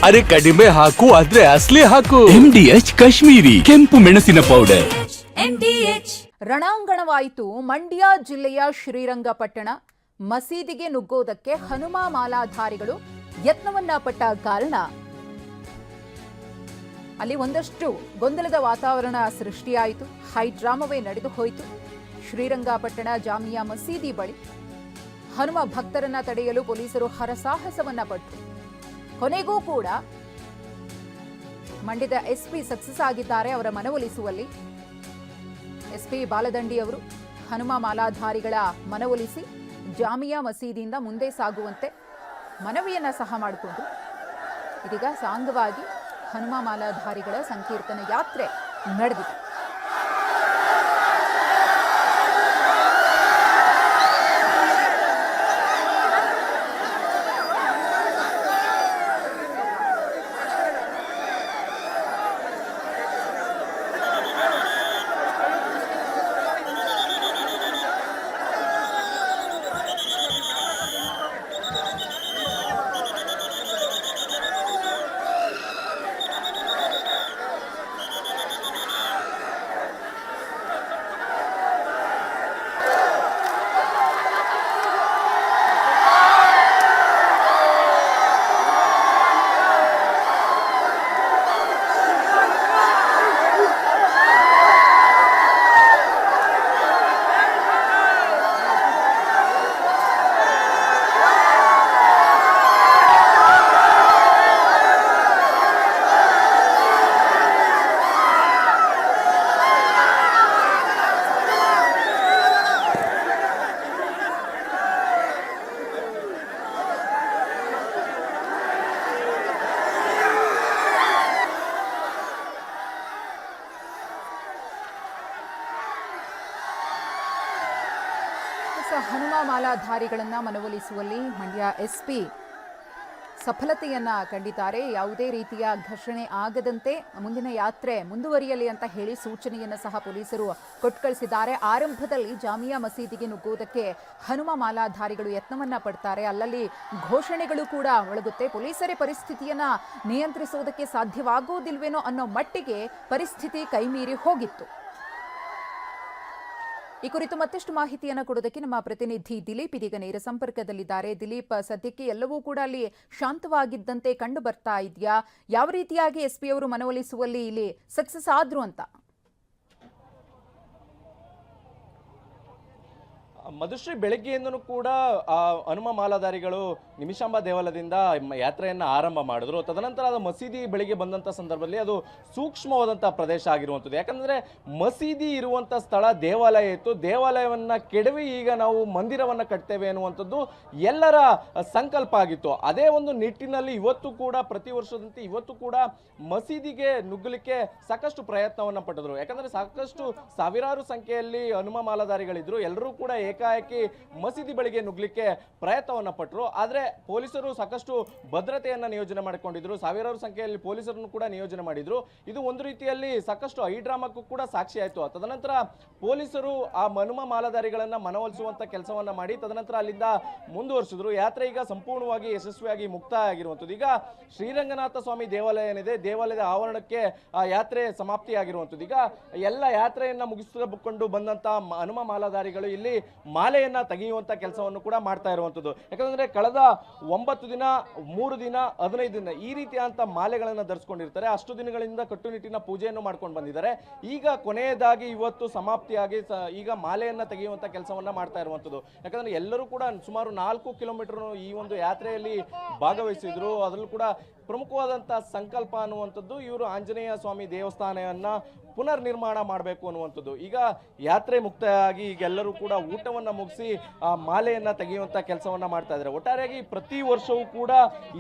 ಅರೆ ಕಡಿಮೆ ಹಾಕು ಆದ್ರೆ ಅಸ್ಲಿ ಹಾಕು. MDH ಕಾಶ್ಮೀರಿ ಕೆಂಪು ಮೆಣಸಿನ ಪೌಡರ್. ರಣಾಂಗಣವಾಯಿತು ಮಂಡ್ಯ ಜಿಲ್ಲೆಯ ಶ್ರೀರಂಗಪಟ್ಟಣ. ಮಸೀದಿಗೆ ನುಗ್ಗೋದಕ್ಕೆ ಹನುಮ ಮಾಲಾಧಾರಿಗಳು ಯತ್ನವನ್ನ ಪಟ್ಟ ಕಾರಣ ಅಲ್ಲಿ ಒಂದಷ್ಟು ಗೊಂದಲದ ವಾತಾವರಣ ಸೃಷ್ಟಿಯಾಯಿತು. ಹೈಡ್ರಾಮವೇ ನಡೆದು ಹೋಯಿತು. ಶ್ರೀರಂಗಪಟ್ಟಣ ಜಾಮಿಯಾ ಮಸೀದಿ ಬಳಿ ಹನುಮ ಭಕ್ತರನ್ನ ತಡೆಯಲು ಪೊಲೀಸರು ಹರಸಾಹಸವನ್ನ ಪಟ್ಟರು. ಕೊನೆಗೂ ಕೂಡ ಮಂಡ್ಯದ ಎಸ್ಪಿ ಸಕ್ಸಸ್ ಆಗಿದ್ದಾರೆ ಅವರ ಮನವೊಲಿಸುವಲ್ಲಿ. ಎಸ್ಪಿ ಬಾಲದಂಡಿ ಅವರು ಹನುಮ ಮಾಲಾಧಾರಿಗಳ ಮನವೊಲಿಸಿ ಜಾಮಿಯಾ ಮಸೀದಿಯಿಂದ ಮುಂದೆ ಸಾಗುವಂತೆ ಮನವಿಯನ್ನ ಸಹ ಮಾಡಿಕೊಂಡ್ರು. ಇದೀಗ ಸಾಂಗವಾಗಿ ಹನುಮ ಮಾಲಾಧಾರಿಗಳ ಸಂಕೀರ್ತನ ಯಾತ್ರೆ ನಡೆದಿದೆ. ಹನುಮ ಮಾಲಾಧಾರಿಗಳನ್ನ ಮನವೊಲಿಸುವಲ್ಲಿ ಮಂಡ್ಯ ಎಸ್ಪಿ ಸಫಲತೆಯನ್ನ ಕಂಡಿದ್ದಾರೆ. ಯಾವುದೇ ರೀತಿಯ ಘರ್ಷಣೆ ಆಗದಂತೆ ಮುಂದಿನ ಯಾತ್ರೆ ಮುಂದುವರಿಯಲಿ ಅಂತ ಹೇಳಿ ಸೂಚನೆಯನ್ನು ಸಹ ಪೊಲೀಸರು ಕೊಟ್ಟು ಕಳಿಸಿದ್ದಾರೆ. ಆರಂಭದಲ್ಲಿ ಜಾಮಿಯಾ ಮಸೀದಿಗೆ ನುಗ್ಗುವುದಕ್ಕೆ ಹನುಮ ಮಾಲಾಧಾರಿಗಳು ಯತ್ನವನ್ನ ಪಡ್ತಾರೆ. ಅಲ್ಲಲ್ಲಿ ಘೋಷಣೆಗಳು ಕೂಡ ಒಳಗುತ್ತೆ. ಪೊಲೀಸರೇ ಪರಿಸ್ಥಿತಿಯನ್ನ ನಿಯಂತ್ರಿಸುವುದಕ್ಕೆ ಸಾಧ್ಯವಾಗುವುದಿಲ್ವೇನೋ ಅನ್ನೋ ಮಟ್ಟಿಗೆ ಪರಿಸ್ಥಿತಿ ಕೈಮೀರಿ ಹೋಗಿತ್ತು. ಈ ಕುರಿತು ಮತ್ತಷ್ಟು ಮಾಹಿತಿಯನ್ನು ಕೊಡೋದಕ್ಕೆ ನಮ್ಮ ಪ್ರತಿನಿಧಿ ದಿಲೀಪ್ ಇದೀಗ ನೇರ ಸಂಪರ್ಕದಲ್ಲಿದ್ದಾರೆ. ದಿಲೀಪ್, ಸದ್ಯಕ್ಕೆ ಎಲ್ಲವೂ ಕೂಡ ಅಲ್ಲಿ ಶಾಂತವಾಗಿದ್ದಂತೆ ಕಂಡು ಬರ್ತಾ ಇದೆಯಾ? ಯಾವ ರೀತಿಯಾಗಿ ಎಸ್ಪಿ ಅವರು ಮನವೊಲಿಸುವಲ್ಲಿ ಇಲ್ಲಿ ಸಕ್ಸಸ್ ಆದ್ರು ಅಂತ? ಮಧುಶ್ರೀ, ಬೆಳಗ್ಗೆಯಿಂದನೂ ಕೂಡ ಹನುಮ ಮಾಲಾಧಾರಿಗಳು ನಿಮಿಷಾಂಬ ದೇವಾಲಯದಿಂದ ಯಾತ್ರೆಯನ್ನು ಆರಂಭ ಮಾಡಿದ್ರು. ತದನಂತರ ಅದು ಮಸೀದಿ ಬೆಳಿಗ್ಗೆ ಬಂದಂಥ ಸಂದರ್ಭದಲ್ಲಿ ಅದು ಸೂಕ್ಷ್ಮವಾದಂಥ ಪ್ರದೇಶ ಆಗಿರುವಂಥದ್ದು. ಯಾಕಂದರೆ ಮಸೀದಿ ಇರುವಂಥ ಸ್ಥಳ ದೇವಾಲಯ ಇತ್ತು. ದೇವಾಲಯವನ್ನು ಕೆಡವಿ ಈಗ ನಾವು ಮಂದಿರವನ್ನು ಕಟ್ತೇವೆ ಅನ್ನುವಂಥದ್ದು ಎಲ್ಲರ ಸಂಕಲ್ಪ ಆಗಿತ್ತು. ಅದೇ ಒಂದು ನಿಟ್ಟಿನಲ್ಲಿ ಇವತ್ತು ಕೂಡ ಪ್ರತಿ ವರ್ಷದಂತೆ ಇವತ್ತು ಕೂಡ ಮಸೀದಿಗೆ ನುಗ್ಗಲಿಕ್ಕೆ ಸಾಕಷ್ಟು ಪ್ರಯತ್ನವನ್ನು ಪಟ್ಟಿದ್ರು. ಯಾಕಂದರೆ ಸಾಕಷ್ಟು ಸಾವಿರಾರು ಸಂಖ್ಯೆಯಲ್ಲಿ ಹನುಮ ಮಾಲಾಧಾರಿಗಳಿದ್ರು. ಎಲ್ಲರೂ ಕೂಡ ಏಕಾಏಕಿ ಮಸೀದಿ ಬಳಿಗೆ ನುಗ್ಲಿಕ್ಕೆ ಪ್ರಯತ್ನವನ್ನ ಪಟ್ಟರು. ಆದ್ರೆ ಪೊಲೀಸರು ಸಾಕಷ್ಟು ಭದ್ರತೆಯನ್ನ ನಿಯೋಜನೆ ಮಾಡಿಕೊಂಡಿದ್ರು. ಸಾವಿರಾರು ಸಂಖ್ಯೆಯಲ್ಲಿ ಪೊಲೀಸರನ್ನು ಕೂಡ ನಿಯೋಜನೆ ಮಾಡಿದ್ರು. ಇದು ಒಂದು ರೀತಿಯಲ್ಲಿ ಸಾಕಷ್ಟು ಹೈಡ್ರಾಮಕ್ಕೂ ಕೂಡ ಸಾಕ್ಷಿ ಆಯಿತು. ತದನಂತರ ಪೊಲೀಸರು ಆ ಹನುಮ ಮಾಲಾಧಾರಿಗಳನ್ನ ಮನವೊಲಿಸುವಂತ ಕೆಲಸವನ್ನ ಮಾಡಿ ತದನಂತರ ಅಲ್ಲಿಂದ ಮುಂದುವರಿಸಿದ್ರು. ಯಾತ್ರೆ ಈಗ ಸಂಪೂರ್ಣವಾಗಿ ಯಶಸ್ವಿಯಾಗಿ ಮುಕ್ತಾಯ ಆಗಿರುವಂಥದ್ದು. ಈಗ ಶ್ರೀರಂಗನಾಥ ಸ್ವಾಮಿ ದೇವಾಲಯ ಏನಿದೆ, ದೇವಾಲಯದ ಆವರಣಕ್ಕೆ ಆ ಯಾತ್ರೆ ಸಮಾಪ್ತಿಯಾಗಿರುವಂಥದ್ದು. ಈಗ ಎಲ್ಲ ಯಾತ್ರೆಯನ್ನ ಮುಗಿಸಿಕೊಂಡು ಬಂದಂತ ಹನುಮ ಮಾಲಾಧಾರಿಗಳು ಇಲ್ಲಿ ಮಾಲೆಯನ್ನ ತೆಗೆಯುವಂತ ಕೆಲಸವನ್ನು ಕೂಡ ಮಾಡ್ತಾ ಇರುವಂತದ್ದು. ಯಾಕಂದ್ರೆ ಕಳೆದ 9 ದಿನ 3 ದಿನ 15 ದಿನ ಈ ರೀತಿಯಾದಂತ ಮಾಲೆಗಳನ್ನ ಧರಿಸಿಕೊಂಡಿರ್ತಾರೆ. ಅಷ್ಟು ದಿನಗಳಿಂದ ಕಟ್ಟುನಿಟ್ಟಿನ ಪೂಜೆಯನ್ನು ಮಾಡ್ಕೊಂಡು ಬಂದಿದ್ದಾರೆ. ಈಗ ಕೊನೆಯದಾಗಿ ಇವತ್ತು ಸಮಾಪ್ತಿಯಾಗಿ ಈಗ ಮಾಲೆಯನ್ನ ತೆಗೆಯುವಂತ ಕೆಲಸವನ್ನ ಮಾಡ್ತಾ ಇರುವಂತದ್ದು. ಯಾಕಂದ್ರೆ ಎಲ್ಲರೂ ಕೂಡ ಸುಮಾರು 4 ಕಿಲೋಮೀಟರ್ ಈ ಒಂದು ಯಾತ್ರೆಯಲ್ಲಿ ಭಾಗವಹಿಸಿದ್ರು. ಅದರಲ್ಲೂ ಕೂಡ ಪ್ರಮುಖವಾದಂತಹ ಸಂಕಲ್ಪ ಅನ್ನುವಂಥದ್ದು ಇವರು ಆಂಜನೇಯ ಸ್ವಾಮಿ ದೇವಸ್ಥಾನವನ್ನ ಪುನರ್ ನಿರ್ಮಾಣ ಮಾಡಬೇಕು ಅನ್ನುವಂಥದ್ದು. ಈಗ ಯಾತ್ರೆ ಮುಕ್ತಾಯಾಗಿ ಈಗ ಎಲ್ಲರೂ ಕೂಡ ಊಟವನ್ನ ಮುಗಿಸಿ ಆ ಮಾಲೆಯನ್ನ ತೆಗೆಯುವಂತ ಕೆಲಸವನ್ನ ಮಾಡ್ತಾ ಇದ್ದಾರೆ. ಒಟ್ಟಾರೆಯಾಗಿ ಪ್ರತಿ ವರ್ಷವೂ ಕೂಡ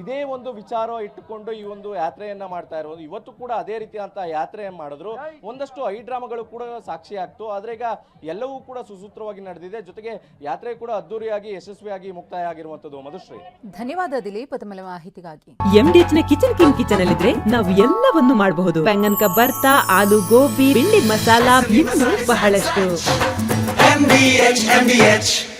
ಇದೇ ಒಂದು ವಿಚಾರ ಇಟ್ಟುಕೊಂಡು ಈ ಒಂದು ಯಾತ್ರೆಯನ್ನ ಮಾಡ್ತಾ ಇರೋದು. ಇವತ್ತು ಕೂಡ ಅದೇ ರೀತಿಯಂತ ಯಾತ್ರೆಯನ್ನು ಮಾಡಿದ್ರು. ಒಂದಷ್ಟು ಹೈಡ್ರಾಮಗಳು ಕೂಡ ಸಾಕ್ಷಿ ಆಗ್ತು. ಆದ್ರೆ ಈಗ ಎಲ್ಲವೂ ಕೂಡ ಸುಸೂತ್ರವಾಗಿ ನಡೆದಿದೆ. ಜೊತೆಗೆ ಯಾತ್ರೆ ಕೂಡ ಅದ್ದೂರಿಯಾಗಿ ಯಶಸ್ವಿಯಾಗಿ ಮುಕ್ತಾಯ ಆಗಿರುವಂತದ್ದು. ಮಧುಶ್ರೀ, ಧನ್ಯವಾದ ದಿಲೀಪ್ ತಮ್ಮ ಮಾಹಿತಿಗಾಗಿ. MDH ಕಿಚನ್ ಅಲ್ಲಿ ನಾವು ಎಲ್ಲವನ್ನು ಮಾಡಬಹುದು. ಬೆಂಗನ್ ಕ ಬರ್ತಾ, ಆಲೂ ಗೋಬಿ, ಬೆಂಡಿ ಮಸಾಲಾ, ಇನ್ನೂ ಬಹಳಷ್ಟು. MDH